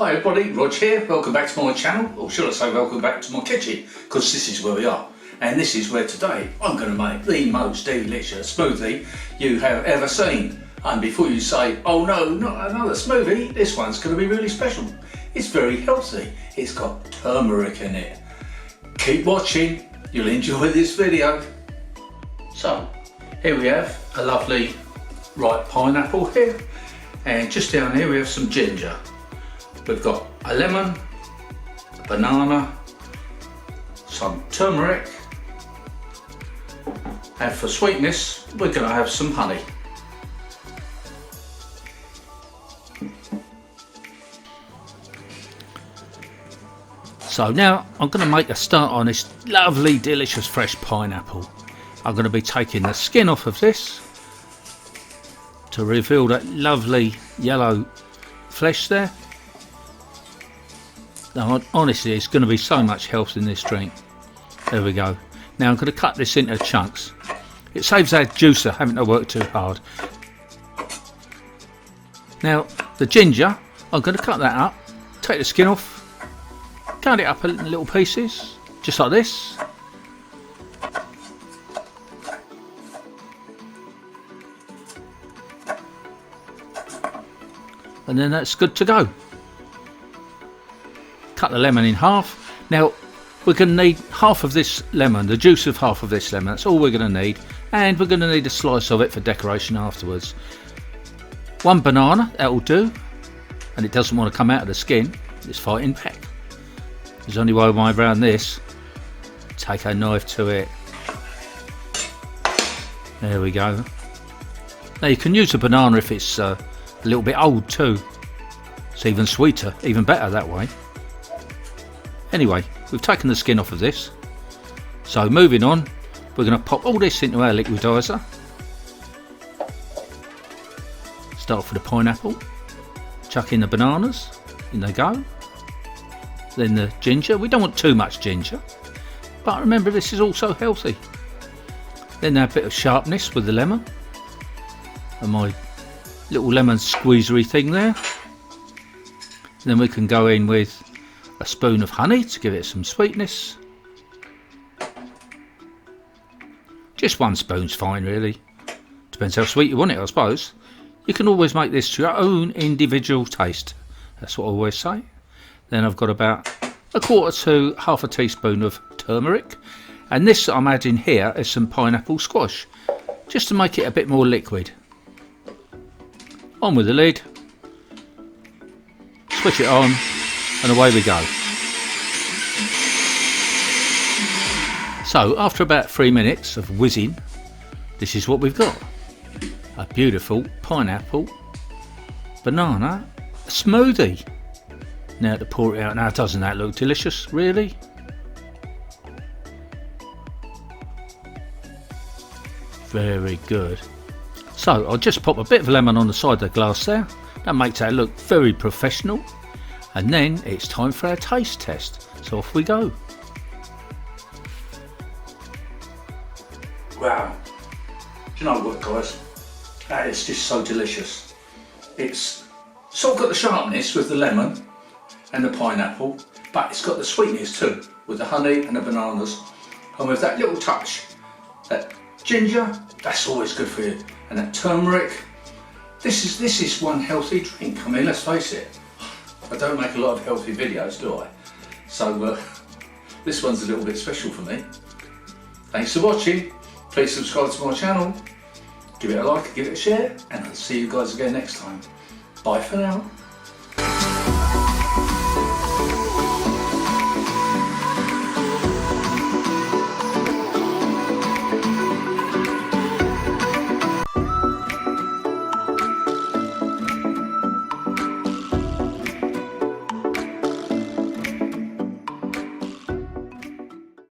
Hi everybody, Rog here. Welcome back to my channel, or should I say welcome back to my kitchen, because this is where we are. And this is where today I'm going to make the most delicious smoothie you have ever seen. And before you say, oh no, not another smoothie, this one's going to be really special. It's very healthy. It's got turmeric in it. Keep watching, you'll enjoy this video. So, here we have a lovely ripe pineapple here. And just down here we have some ginger. We've got a lemon, a banana, some turmeric, and for sweetness we're going to have some honey. So now I'm going to make a start on this lovely delicious fresh pineapple. I'm going to be taking the skin off of this to reveal that lovely yellow flesh there. Now, honestly, it's going to be so much health in this drink. There we go. Now I'm going to cut this into chunks. It saves our juicer having to work too hard. Now the ginger, I'm going to cut that up, take the skin off, cut it up in little pieces, just like this. And then that's good to go. Cut the lemon in half. Now we're going to need half of this lemon, the juice of half of this lemon, that's all we're going to need, and we're going to need a slice of it for decoration afterwards. One banana, that'll do, and it doesn't want to come out of the skin, it's fighting back. There's only one way around this. Take a knife to it. There we go. Now you can use a banana if it's a little bit old too. It's even sweeter, even better that way. Anyway, we've taken the skin off of this. So moving on, we're going to pop all this into our liquidizer. Start off with the pineapple. Chuck in the bananas. In they go. Then the ginger. We don't want too much ginger. But remember, this is also healthy. Then a bit of sharpness with the lemon. And my little lemon squeezery thing there. Then we can go in with a spoon of honey to give it some sweetness. Just one spoon's fine really. Depends how sweet you want it, I suppose. You can always make this to your own individual taste. That's what I always say. Then I've got about a quarter to half a teaspoon of turmeric. And this I'm adding here is some pineapple squash, just to make it a bit more liquid. On with the lid. Switch it on. And away we go. So after about 3 minutes of whizzing, this is what we've got. A beautiful pineapple banana smoothie. Now to pour it out, now doesn't that look delicious, really? Very good. So I'll just pop a bit of lemon on the side of the glass there. That makes that look very professional. And then it's time for our taste test. So off we go. Wow. Do you know what, guys? That is just so delicious. It's sort of got the sharpness with the lemon and the pineapple, but it's got the sweetness too, with the honey and the bananas. And with that little touch, that ginger, that's always good for you. And that turmeric. This is one healthy drink. I mean, let's face it. I don't make a lot of healthy videos, do I? So this one's a little bit special for me. Thanks for watching. Please subscribe to my channel. Give it a like, give it a share, and I'll see you guys again next time. Bye for now.